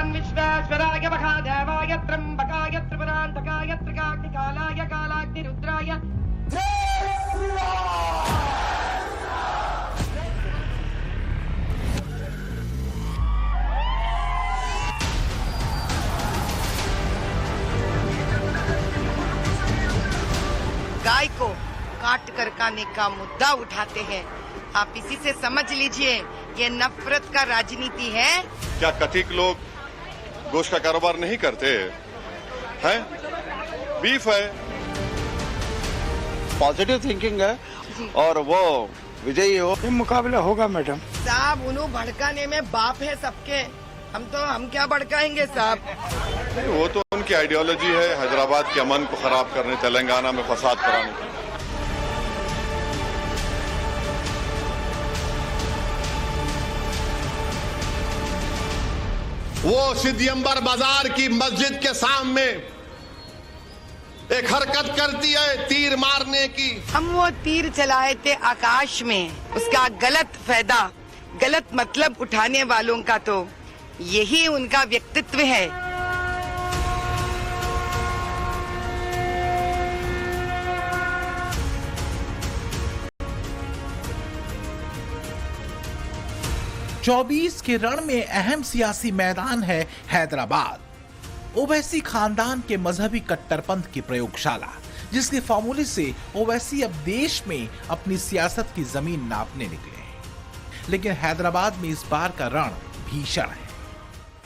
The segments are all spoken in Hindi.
भगवान् विश्वेश्वराय महादेवाय त्र्यम्बकाय त्रिपुरान्तकाय त्रिकाग्निकालाय कालाग्निरुद्राय गाय को काट कर खाने का मुद्दा उठाते हैं। आप इसी से समझ लीजिए ये नफरत का राजनीति है। क्या कथिक लोग गोश्त का कारोबार नहीं करते हैं? बीफ है, पॉजिटिव थिंकिंग है और वो विजयी हो। ये मुकाबला होगा मैडम। साहब उन्हों भड़काने में बाप है सबके, हम क्या भड़काएंगे साहब? वो तो उनकी आइडियोलॉजी है, हैदराबाद के अमन को खराब करने, तेलंगाना में फसाद कराने की। वो सिद्धियंबर बाजार की मस्जिद के सामने एक हरकत करती है तीर मारने की। हम वो तीर चलाए थे आकाश में, उसका गलत फायदा, गलत मतलब उठाने वालों का तो यही उनका व्यक्तित्व है। चौबीस के रण में अहम सियासी मैदान है हैदराबाद। ओवैसी खानदान के मजहबी कट्टरपंथ की प्रयोगशाला, जिसके फार्मूले से ओवैसी अब देश में अपनी सियासत की जमीन नापने निकले हैं। लेकिन हैदराबाद में इस बार का रण भीषण है।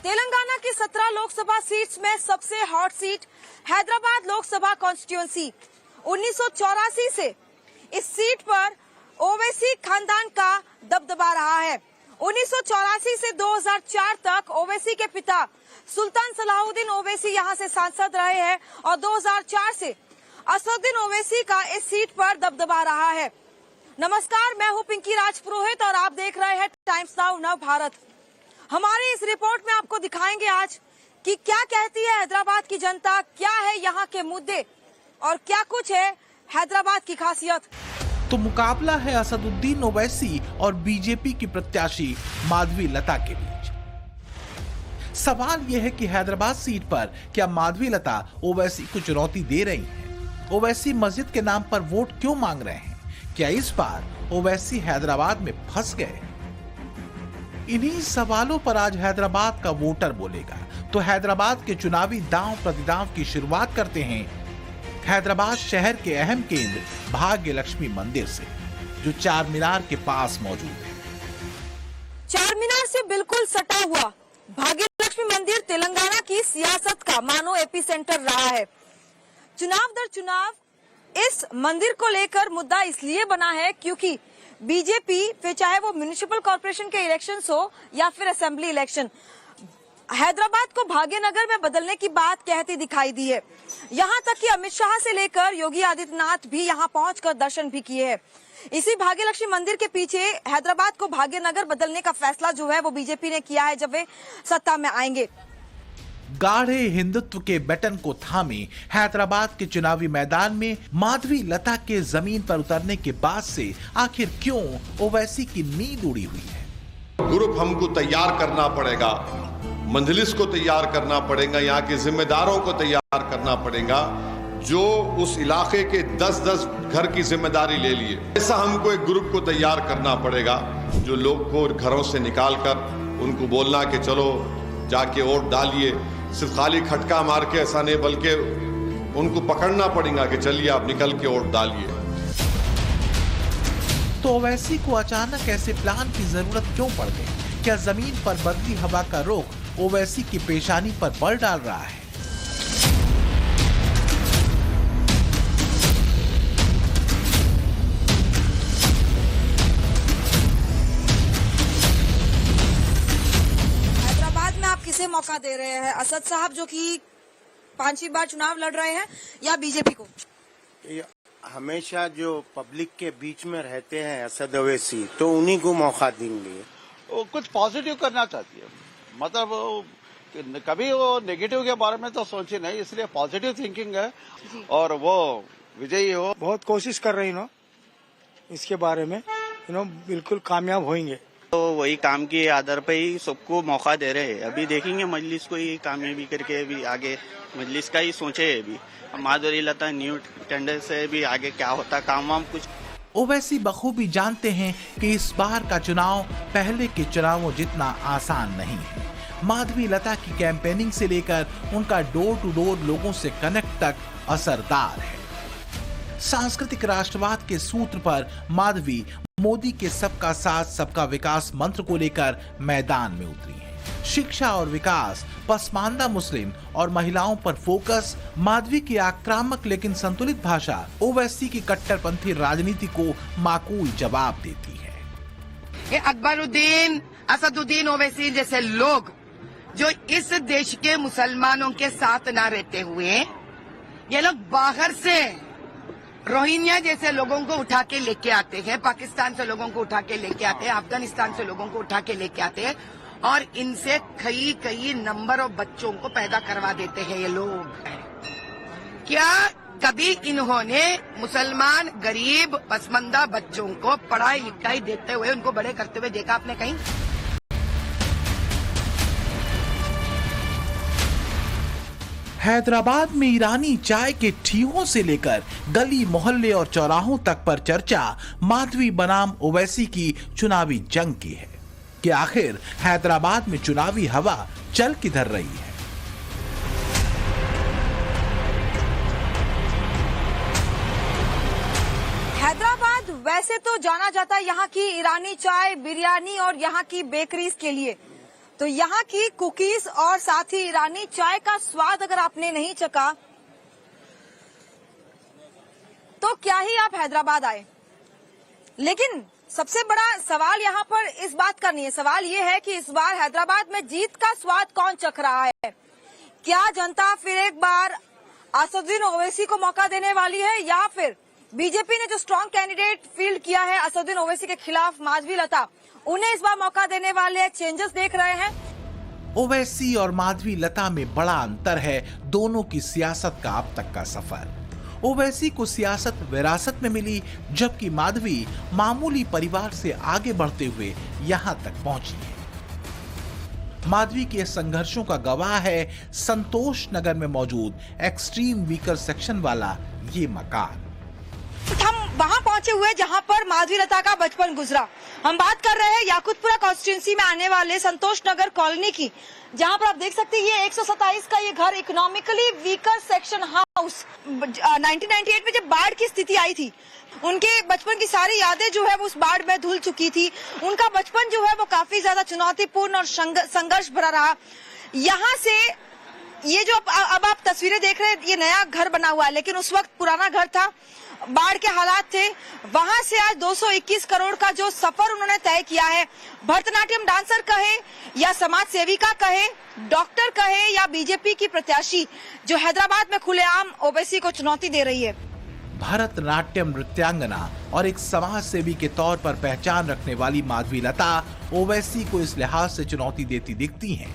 तेलंगाना की 17 लोकसभा सीट्स में सबसे hot seat Hyderabad Lok Sabha constituency. 1984 से इस सीट पर ओवैसी खानदान का दबदबा रहा है। 1984 से 2004 तक ओवैसी के पिता सुल्तान सलाहुद्दीन ओवैसी यहां से सांसद रहे हैं और 2004 से असदुद्दीन ओवैसी का इस सीट पर दबदबा रहा है। नमस्कार, मैं हूं पिंकी राजपुरोहित और आप देख रहे हैं टाइम्स नाउ नव भारत। हमारी इस रिपोर्ट में आपको दिखाएंगे आज कि क्या कहती है हैदराबाद की जनता, क्या है यहाँ के मुद्दे और क्या कुछ है हैदराबाद की खासियत। तो मुकाबला है असदुद्दीन ओवैसी और बीजेपी की प्रत्याशी माधवी लता के बीच। सवाल यह है कि हैदराबाद सीट पर क्या माधवी लता ओवैसी को चुनौती दे रही हैं? ओवैसी मस्जिद के नाम पर वोट क्यों मांग रहे हैं? क्या इस बार ओवैसी हैदराबाद में फंस गए? इन्हीं सवालों पर आज हैदराबाद का वोटर बोलेगा। तो हैदराबाद के चुनावी दांव प्रतिदांव की शुरुआत करते हैं हैदराबाद शहर के अहम केंद्र भाग्य लक्ष्मी मंदिर से, जो चार मीनार के पास मौजूद है। चार मीनार से बिल्कुल सटा हुआ भाग्य लक्ष्मी मंदिर तेलंगाना की सियासत का मानो एपीसेंटर रहा है। चुनाव दर चुनाव इस मंदिर को लेकर मुद्दा इसलिए बना है क्योंकि बीजेपी, फिर चाहे वो म्युनिसिपल कॉर्पोरेशन के इलेक्शंस हो या फिर असेंबली इलेक्शन, हैदराबाद को भाग्यनगर में बदलने की बात कहती दिखाई दी है। यहां तक कि अमित शाह से लेकर योगी आदित्यनाथ भी यहां पहुंचकर दर्शन भी किए हैं। इसी भाग्यलक्ष्मी मंदिर के पीछे हैदराबाद को भाग्यनगर बदलने का फैसला जो है वो बीजेपी ने किया है जब वे सत्ता में आएंगे। गाढ़े हिंदुत्व के बटन को थामे हैदराबाद के चुनावी मैदान में माधवी लता के जमीन पर उतरने के बाद से आखिर क्यों ओवैसी की नींद उड़ी हुई है? ग्रुप हमको तैयार करना पड़ेगा, मंजलिस को तैयार करना पड़ेगा, यहाँ के जिम्मेदारों को तैयार करना पड़ेगा जो उस इलाके के 10-10 घर की जिम्मेदारी ले लिए। ऐसा हमको एक ग्रुप को तैयार करना पड़ेगा जो लोग को घरों से निकालकर उनको बोलना कि चलो जाके वोट डालिए। सिर्फ खाली खटका मार के ऐसा नहीं, बल्कि उनको पकड़ना पड़ेगा कि चलिए आप निकल के वोट डालिए। तो ओवैसी को अचानक ऐसे प्लान की जरूरत क्यों पड़ गई? क्या जमीन पर बदली हवा का रुख ओवैसी की पेशानी पर बल डाल रहा है? हैदराबाद में आप किसे मौका दे रहे हैं? असद साहब जो कि 5वीं बार चुनाव लड़ रहे हैं, या बीजेपी को? हमेशा जो पब्लिक के बीच में रहते हैं असद ओवैसी, तो उन्हीं को मौका देंगे। वो कुछ पॉजिटिव करना चाहती है, मतलब कभी वो नेगेटिव के बारे में तो सोचे नहीं, इसलिए पॉजिटिव थिंकिंग है और वो विजयी हो। बहुत कोशिश कर रही नो इसके बारे में, बिल्कुल कामयाब होंगे। तो वही काम के आधार पर ही सबको मौका दे रहे हैं। अभी देखेंगे मजलिस को ही कामयाबी करके अभी आगे मजलिस का ही सोचे है। अभी माधुरी लता न्यू टेंडर से भी आगे क्या होता काम वाम कुछ। ओवैसी बखूबी जानते हैं कि इस बार का चुनाव पहले के चुनावों जितना आसान नहीं है। माधवी लता की कैंपेनिंग से लेकर उनका डोर टू डोर लोगों से कनेक्ट तक असरदार है। सांस्कृतिक राष्ट्रवाद के सूत्र पर माधवी मोदी के सबका साथ सबका विकास मंत्र को लेकर मैदान में उतरी हैं। शिक्षा और विकास, पसमानदा मुस्लिम और महिलाओं पर फोकस, माधवी की आक्रामक लेकिन संतुलित भाषा ओवैसी की कट्टरपंथी राजनीति को माकूल जवाब देती है। ये अकबरुद्दीन, असदुद्दीन ओवैसी जैसे लोग जो इस देश के मुसलमानों के साथ ना रहते हुए ये लोग बाहर से रोहिंग्या जैसे लोगों को उठा के लेके आते हैं, पाकिस्तान से लोगों को उठा के लेके आते हैं, अफगानिस्तान से लोगों को उठा के लेके आते हैं और इनसे कई नंबर ऑफ बच्चों को पैदा करवा देते हैं ये लोग। क्या कभी इन्होंने मुसलमान गरीब पसमंदा बच्चों को पढ़ाई लिखाई देते हुए उनको बड़े करते हुए देखा आपने कहीं? हैदराबाद में ईरानी चाय के ठीहों से लेकर गली मोहल्ले और चौराहों तक पर चर्चा माधवी बनाम ओवैसी की चुनावी जंग की है कि आखिर हैदराबाद में चुनावी हवा चल किधर रही है। हैदराबाद वैसे तो जाना जाता है यहाँ की ईरानी चाय, बिरयानी और यहाँ की बेकरीज के लिए। तो यहाँ की कुकीज और साथ ही ईरानी चाय का स्वाद अगर आपने नहीं चखा तो क्या ही आप हैदराबाद आए। लेकिन सबसे बड़ा सवाल यहाँ पर इस बात का नहीं है। सवाल ये है कि इस बार हैदराबाद में जीत का स्वाद कौन चख रहा है। क्या जनता फिर एक बार असदुद्दीन ओवैसी को मौका देने वाली है या फिर बीजेपी ने जो स्ट्रॉन्ग कैंडिडेट फील्ड किया है असदुद्दीन ओवैसी के खिलाफ माधवी लता, उन्हें इस बार मौका देने वाले चेंजेस देख रहे हैं। ओवैसी और माधवी लता में बड़ा अंतर है दोनों की सियासत का अब तक का सफर। ओवैसी को सियासत विरासत में मिली जबकि माधवी मामूली परिवार से आगे बढ़ते हुए यहां तक पहुंची है। माधवी के संघर्षों का गवाह है संतोष नगर में मौजूद एक्सट्रीम वीकर सेक्शन वाला ये मकान। हम वहां पहुंचे हुए जहां पर माधवी लता का बचपन गुजरा। हम बात कर रहे हैं याकुतपुरा कॉन्स्टिट्यूंसी में आने वाले संतोष नगर कॉलोनी की, जहां पर आप देख सकते हैं ये 127 का ये घर इकोनॉमिकली वीकर सेक्शन हाउस 1998 में जब बाढ़ की स्थिति आई थी, उनके बचपन की सारी यादें जो है वो उस बाढ़ में धुल चुकी थी। उनका बचपन जो है वो काफी ज्यादा चुनौतीपूर्ण और संघर्ष भरा रहा। यहाँ से ये जो अब आप तस्वीरें देख रहे हैं ये नया घर बना हुआ है, लेकिन उस वक्त पुराना घर था, बाढ़ के हालात थे। वहां से आज 221 करोड़ का जो सफर उन्होंने तय किया है, भरतनाट्यम डांसर कहे या समाज सेविका कहे, डॉक्टर कहे या बीजेपी की प्रत्याशी जो हैदराबाद में खुलेआम ओवैसी को चुनौती दे रही है। भरतनाट्यम नृत्यांगना और एक समाज सेवी के तौर पर पहचान रखने वाली माधवी लता ओवैसी को इस लिहाज से चुनौती देती दिखती हैं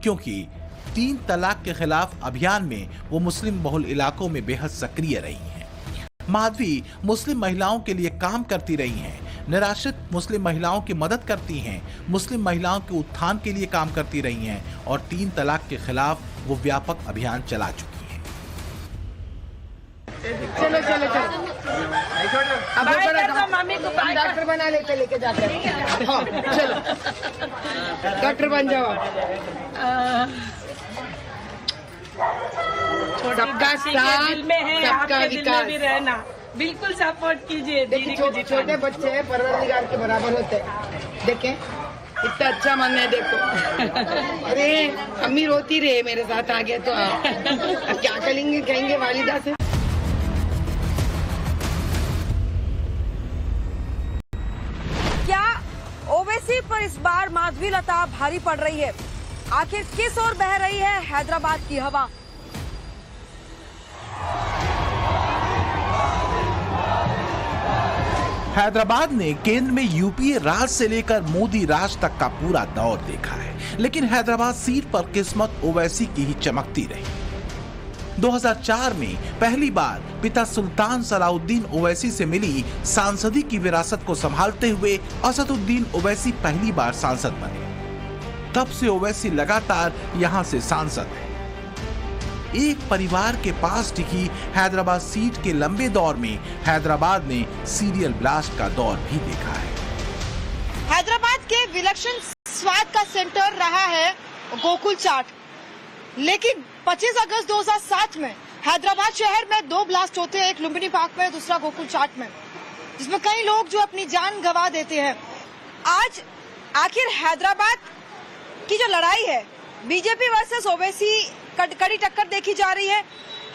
क्योंकि 3 तलाक के खिलाफ अभियान में वो मुस्लिम बहुल इलाकों में बेहद सक्रिय रही हैं। माधवी मुस्लिम महिलाओं के लिए काम करती रही हैं, निराश्रित मुस्लिम महिलाओं की मदद करती हैं, मुस्लिम महिलाओं के उत्थान के लिए काम करती रही हैं और 3 तलाक के खिलाफ वो व्यापक अभियान चला चुकी हैं। चलो चलो चलो अब मम्मी को डॉक्टर बना लेके जाते हैं। हाँ, चलो डॉक्टर बन जाओ। सबका साथ दिल में है, सबका आपके दिल में भी रहना। बिल्कुल सपोर्ट कीजिए। देखिए छोटे बच्चे हैं परवरदिगार के बराबर होते हैं। देखें इतना अच्छा मन है, देखो। अरे अम्मी रोती रहे मेरे साथ आ गया तो अब क्या कहेंगे वालिदा से। क्या ओवैसी पर इस बार माधवी लता भारी पड़ रही है? आखिर किस ओर बह रही है हैदराबाद की हवा? हैदराबाद ने केंद्र में यूपीए राज से लेकर मोदी राज तक का पूरा दौर देखा है, लेकिन हैदराबाद सीट पर किस्मत ओवैसी की ही चमकती रही। 2004 में पहली बार पिता सुल्तान सलाउद्दीन ओवैसी से मिली सांसदी की विरासत को संभालते हुए असदुद्दीन ओवैसी पहली बार सांसद बने। तब से ओवैसी लगातार यहां से सांसद है। एक परिवार के पास टिकी हैदराबाद सीट के लंबे दौर में हैदराबाद ने सीरियल ब्लास्ट का दौर भी देखा है। हैदराबाद के विलक्षण स्वाद का सेंटर रहा है गोकुल चाट, लेकिन 25 अगस्त 2007 में हैदराबाद शहर में 2 ब्लास्ट होते हैं, एक लुम्बिनी पार्क में, दूसरा गोकुल चाट में, जिसमें कई लोग जो अपनी जान गंवा देते हैं। आज आखिर हैदराबाद की जो लड़ाई है, बीजेपी वर्सेस ओवैसी कड़ी टक्कर देखी जा रही है,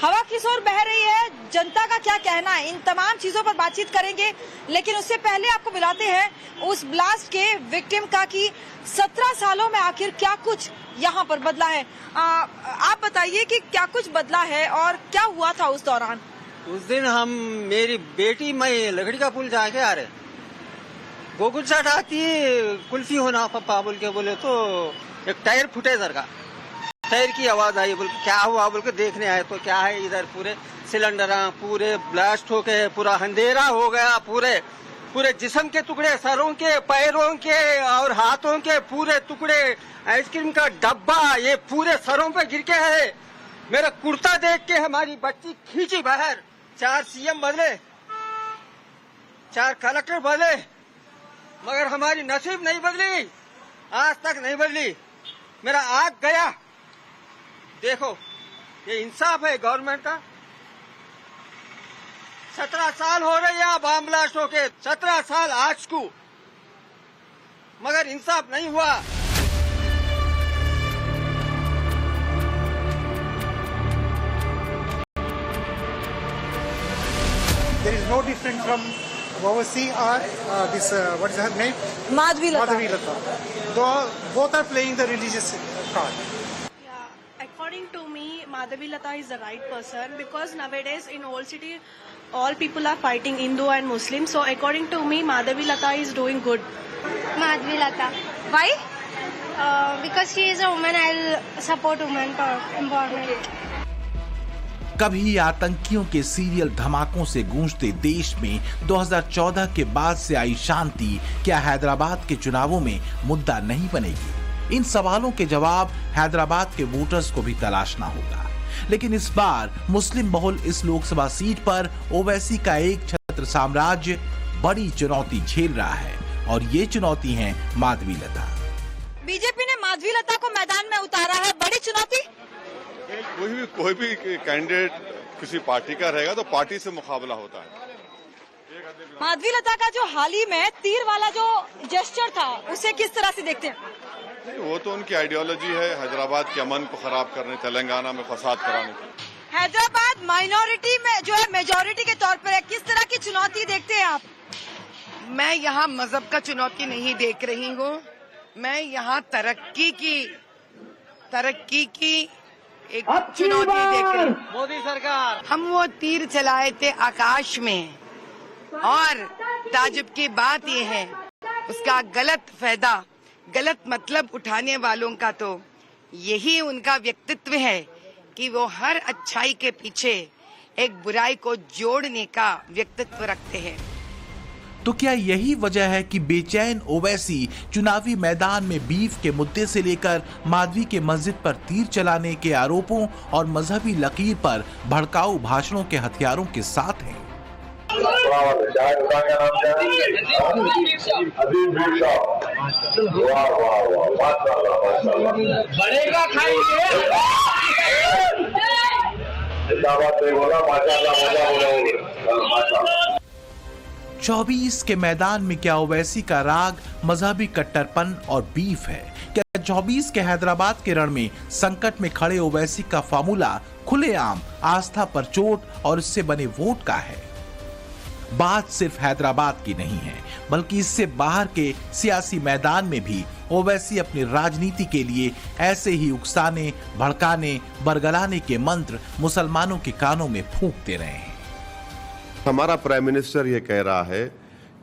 हवा किस ओर बह रही है, जनता का क्या कहना है, इन तमाम चीजों पर बातचीत करेंगे। लेकिन उससे पहले आपको मिलाते हैं उस ब्लास्ट के विक्टिम का कि 17 सालों में आखिर क्या कुछ यहाँ पर बदला है। आप बताइए कि क्या कुछ बदला है और क्या हुआ था उस दौरान। उस दिन हम, मेरी बेटी, मैं लकड़ी का पुल जाके आ रहे, गोकुल चाट आती कुल्फी होना पप्पा बोल के बोले तो एक टायर फूटे इधर का, टायर की आवाज आई, बोल क्या हुआ बोल के देखने आए तो क्या है, इधर पूरे सिलेंडर पूरे ब्लास्ट हो गए, पूरा अंधेरा हो गया, पूरे जिस्म के टुकड़े, सरों के, पैरों के और हाथों के पूरे टुकड़े, आइसक्रीम का डब्बा ये पूरे सरों पे गिर के है। मेरा कुर्ता देख के हमारी बच्ची खींची बाहर। 4 सीएम बदले, 4 कलेक्टर बदले, मगर हमारी नसीब नहीं बदली, आज तक नहीं बदली। मेरा आग गया। देखो ये इंसाफ है गवर्नमेंट का। 17 साल हो रही है बम ब्लास्ट होके, 17 साल आज को, मगर इंसाफ नहीं हुआ। There is no difference from Owaisi or this what is her name? Madhavi Lata. Both are playing the religious card. According to me, Madhavi Lata is the right person because nowadays in old city, all people are fighting Hindu and Muslim. So according to me, Madhavi Lata is doing good. Madhavi Lata. Why? Because she is a woman, I'll support women empowerment. कभी आतंकियों के सीरियल धमाकों से गूंजते देश में 2014 के बाद से आई शांति क्या हैदराबाद के चुनावों में मुद्दा नहीं बनेगी? इन सवालों के जवाब हैदराबाद के वोटर्स को भी तलाशना होगा। लेकिन इस बार मुस्लिम बहुल इस लोकसभा सीट पर ओवैसी का एक छत्र साम्राज्य बड़ी चुनौती झेल रहा है और ये चुनौती है माधवी लता। बीजेपी ने माधवी लता को मैदान में उतारा है, बड़ी चुनौती। कोई भी कैंडिडेट किसी पार्टी का रहेगा तो पार्टी से मुकाबला होता है। माधवी लता का जो हाल ही में तीर वाला जो जेस्चर था, उसे किस तरह से देखते हैं? नहीं, वो तो उनकी आइडियोलॉजी है, हैदराबाद के अमन को खराब करने, तेलंगाना में फसाद कराने की। हैदराबाद माइनॉरिटी में जो है मेजॉरिटी के तौर पर है, किस तरह की चुनौती देखते हैं आप? मैं यहाँ मजहब का चुनौती नहीं देख रही हूँ, मैं यहाँ तरक्की की एक चुनौती देख रही हूँ। मोदी सरकार, हम वो तीर चलाए थे आकाश में और ताजुब की बात ये है उसका गलत फायदा, गलत मतलब उठाने वालों का तो यही उनका व्यक्तित्व है कि वो हर अच्छाई के पीछे एक बुराई को जोड़ने का व्यक्तित्व रखते हैं। तो क्या यही वजह है कि बेचैन ओवैसी चुनावी मैदान में बीफ के मुद्दे से लेकर माधवी के मस्जिद पर तीर चलाने के आरोपों और मजहबी लकीर पर भड़काऊ भाषणों के हथियारों के साथ हैं? बढ़ेगा खाएंगे। 24 के मैदान में क्या ओवैसी का राग मजहबी कट्टरपन और बीफ है? क्या 24 के हैदराबाद के रण में संकट में खड़े ओवैसी का फार्मूला खुलेआम आस्था पर चोट और इससे बने वोट का है? बात सिर्फ हैदराबाद की नहीं है, बल्कि इससे बाहर के सियासी मैदान में भी ओवैसी अपनी राजनीति के लिए ऐसे ही उकसाने, भड़काने, बरगलाने के मंत्र मुसलमानों के कानों में फूंकते रहे हैं। हमारा प्राइम मिनिस्टर ये कह रहा है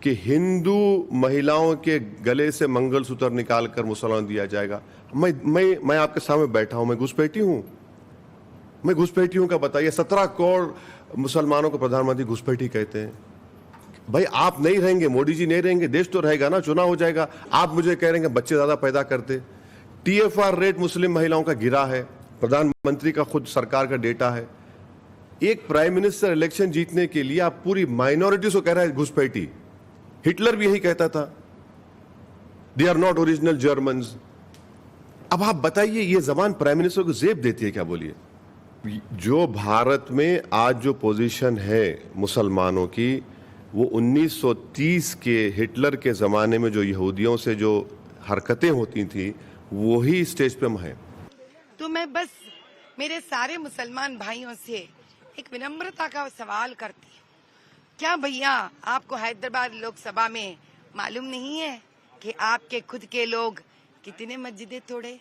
कि हिंदू महिलाओं के गले से मंगलसूत्र निकालकर मुसलमान दिया जाएगा। मैं आपके सामने बैठा हूं, मैं घुसपैठी हूं? मैं घुसपैठियों का बताइए, 17 करोड़ मुसलमानों को प्रधानमंत्री घुसपैठी कहते हैं। भाई आप नहीं रहेंगे, मोदी जी नहीं रहेंगे, देश तो रहेगा ना, चुनाव हो जाएगा। आप मुझे कह रहे हैं बच्चे ज्यादा पैदा करते। TFR रेट मुस्लिम महिलाओं का गिरा है, प्रधानमंत्री का खुद सरकार का डेटा है। एक प्राइम मिनिस्टर इलेक्शन जीतने के लिए आप पूरी माइनॉरिटीज को कह रहे हैं घुसपैठी। हिटलर भी यही कहता था, they are not original Germans. अब आप बताइए, ये जबान प्राइम मिनिस्टर को जेब देती है क्या? बोलिए। जो भारत में आज जो पोजीशन है मुसलमानों की, वो 1930 के हिटलर के जमाने में जो यहूदियों से जो हरकतें होती थी वही स्टेज पे हम हैं। तो मैं बस मेरे सारे मुसलमान भाइयों से एक विनम्रता का सवाल करती हूँ, क्या भैया आपको हैदराबाद लोकसभा में मालूम नहीं है कि आपके खुद के लोग कितने मस्जिदें तोड़े?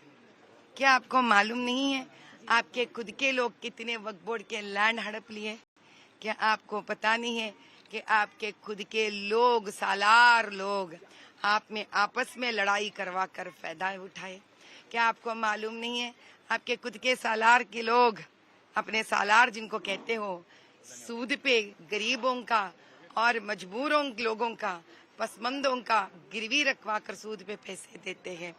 क्या आपको मालूम नहीं है आपके खुद के लोग कितने वक्फ बोर्ड के लैंड हड़प लिए? क्या आपको पता नहीं है कि आपके खुद के लोग, सालार लोग, आप में आपस में लड़ाई करवा कर फायदा उठाए? क्या आपको मालूम नहीं है आपके खुद के सालार के लोग, अपने सालार जिनको कहते हो, सूद पे गरीबों का और मजबूरों लोगों का, पसमंदों का गिरवी रखवा कर सूद पे पैसे देते हैं?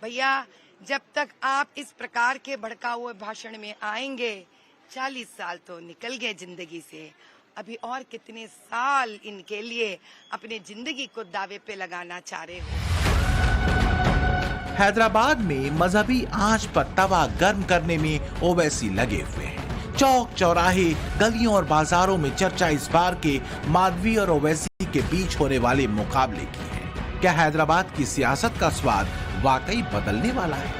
भैया जब तक आप इस प्रकार के भड़का हुए भाषण में आएंगे, 40 साल तो निकल गए जिंदगी से, अभी और कितने साल इनके लिए अपने जिंदगी को दावे पे लगाना चाह रहे हो? हैदराबाद में मजहबी आंच पर तवा गर्म करने में ओवैसी लगे हुए हैं। चौक चौराहे, गलियों और बाजारों में चर्चा इस बार के माधवी और ओवैसी के बीच होने वाले मुकाबले की है। क्या हैदराबाद की सियासत का स्वाद वाकई बदलने वाला है?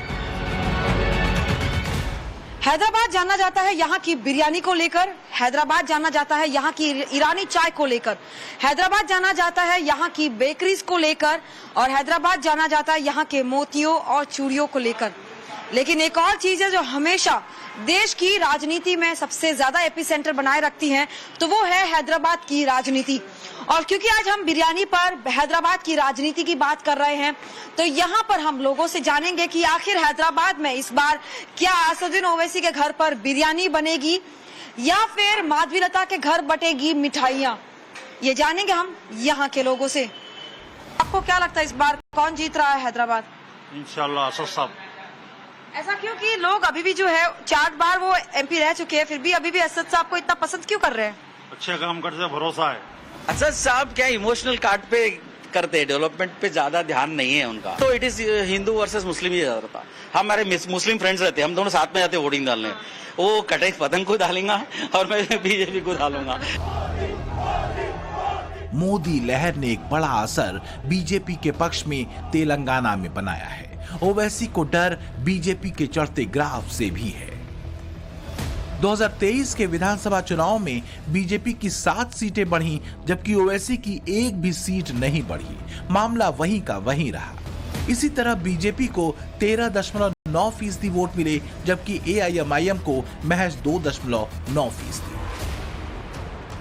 हैदराबाद जाना जाता है यहाँ की बिरयानी को लेकर, हैदराबाद जाना जाता है यहाँ की ईरानी चाय को लेकर, हैदराबाद जाना जाता है यहाँ की बेकरीज को लेकर, और हैदराबाद जाना जाता है यहाँ के मोतियों और चूड़ियों को लेकर। लेकिन एक और चीज है जो हमेशा देश की राजनीति में सबसे ज्यादा एपिसेंटर बनाए रखती है, तो वो है हैदराबाद की राजनीति। और क्योंकि आज हम बिरयानी पर हैदराबाद की राजनीति की बात कर रहे हैं, तो यहाँ पर हम लोगों से जानेंगे कि आखिर हैदराबाद में इस बार क्या असदुद्दीन ओवैसी के घर पर बिरयानी बनेगी या फिर माधवीलता के घर बटेगी मिठाइयाँ। ये जानेंगे हम यहाँ के लोगों से। आपको क्या लगता है इस बार कौन जीत रहा है हैदराबाद? इंशाल्लाह असद साहब। ऐसा क्यों कि लोग अभी भी जो है 4 बार वो MP रह चुके हैं, फिर भी अभी भी असद साहब को इतना पसंद क्यों कर रहे हैं? अच्छे काम करते, भरोसा है। असद साहब क्या इमोशनल कार्ड पे करते हैं, डेवलपमेंट पे ज्यादा ध्यान नहीं है उनका। तो इट इज हिंदू वर्सेस मुस्लिम ही ज्यादा था। हमारे मुस्लिम फ्रेंड्स रहते हैं, हम दोनों साथ में जाते हैं वोटिंग डालने। वो कटाई पतंग को डालेंगा और मैं BJP को डालूंगा। मोदी लहर ने एक बड़ा असर बीजेपी के पक्ष में तेलंगाना में बनाया है। ओवैसी को डर बीजेपी के चढ़ते ग्राफ से भी है। 2023 के विधानसभा चुनाव में बीजेपी की 7 सीटें बढ़ी, जबकि ओवैसी की एक भी सीट नहीं बढ़ी। मामला वहीं का वहीं रहा। इसी तरह बीजेपी को 13.9% वोट मिले, जबकि AIMIM को महज 2.9%।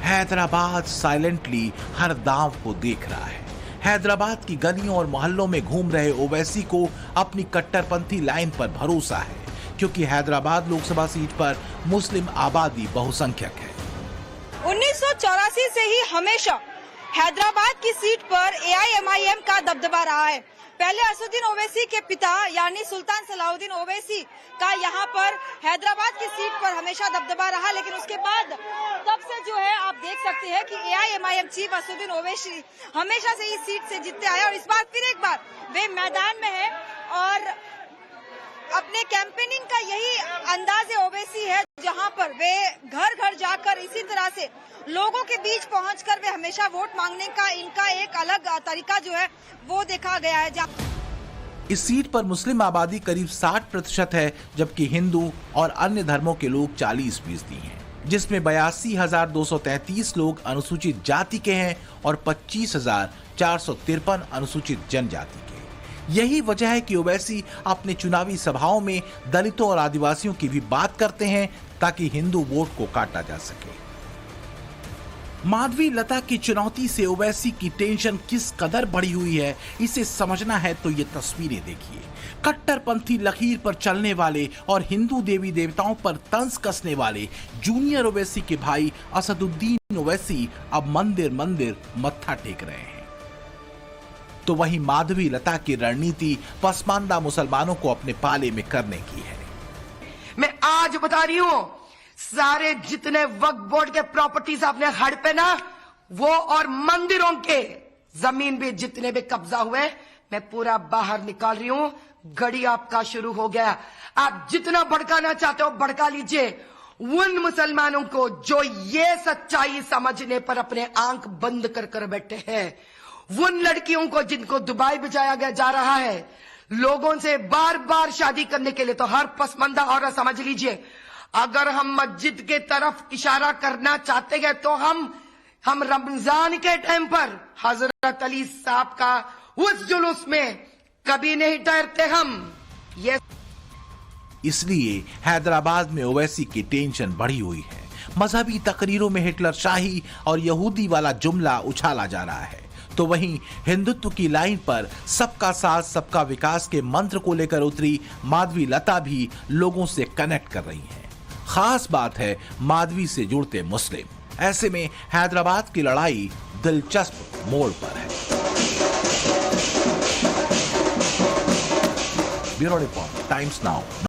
हैदराबाद साइलेंटली हर दांव को देख रहा है। हैदराबाद की गलियों और मोहल्लों में घूम रहे ओवैसी को अपनी कट्टरपंथी लाइन पर भरोसा है, क्योंकि हैदराबाद लोकसभा सीट पर मुस्लिम आबादी बहुसंख्यक है। 1984 से ही हमेशा हैदराबाद की सीट पर AIMIM का दबदबा रहा है। पहले असदुद्दीन ओवैसी के पिता यानी सुल्तान सलाउद्दीन ओवैसी का यहाँ पर हैदराबाद की सीट पर हमेशा दबदबा रहा, लेकिन उसके बाद तब से जो है आप देख सकते हैं कि AIMIM चीफ असदुद्दीन ओवैसी हमेशा से इस सीट से जीतते आए और इस बार फिर एक बार वे मैदान में है और अपने कैंपेनिंग का यही अंदाज ओवैसी है, जहां पर वे घर घर जाकर इसी तरह से लोगों के बीच पहुंचकर वे हमेशा वोट मांगने का इनका एक अलग तरीका जो है वो देखा गया है। इस सीट पर मुस्लिम आबादी करीब 60% है, जबकि हिंदू और अन्य धर्मों के लोग 40% हैं, जिसमें 82,233 लोग अनुसूचित जाति के हैं और 25,453 अनुसूचित जनजाति के। यही वजह है कि ओवैसी अपने चुनावी सभाओं में दलितों और आदिवासियों की भी बात करते हैं, ताकि हिंदू वोट को काटा जा सके। माधवी लता की चुनौती से ओवैसी की टेंशन किस कदर बढ़ी हुई है, इसे समझना है तो ये तस्वीरें देखिए। कट्टरपंथी लकीर पर चलने वाले और हिंदू देवी देवताओं पर तंज कसने वाले जूनियर ओवैसी के भाई असदुद्दीन ओवैसी अब मंदिर मंदिर मत्था टेक रहे हैं। तो वहीं माधवी लता की रणनीति पसमानदा मुसलमानों को अपने पाले में करने की है। मैं आज बता रही हूं, सारे जितने वक्फ बोर्ड के प्रॉपर्टीज आपने हड़पे ना, वो और मंदिरों के जमीन भी जितने भी कब्जा हुए, मैं पूरा बाहर निकाल रही हूं। घड़ी आपका शुरू हो गया। आप जितना भड़काना चाहते हो भड़का लीजिए उन मुसलमानों को जो ये सच्चाई समझने पर अपने आंख बंद कर कर बैठे हैं, उन लड़कियों को जिनको दुबई भेजाया गया जा रहा है लोगों से बार बार शादी करने के लिए। तो हर पसमंदा औरत समझ लीजिए, अगर हम मस्जिद के तरफ इशारा करना चाहते हैं तो हम रमजान के टाइम पर हजरत अली साहब का उस जुलूस में कभी नहीं ठहरते हम। ये इसलिए हैदराबाद में ओवैसी की टेंशन बढ़ी हुई है। मजहबी तकरीरों में हिटलर शाही और यहूदी वाला जुमला उछाला जा रहा है, तो वहीं हिंदुत्व की लाइन पर सबका साथ सबका विकास के मंत्र को लेकर उतरी माधवी लता भी लोगों से कनेक्ट कर रही हैं। खास बात है माधवी से जुड़ते मुस्लिम। ऐसे में हैदराबाद की लड़ाई दिलचस्प मोड़ पर है। Bureau report, times now.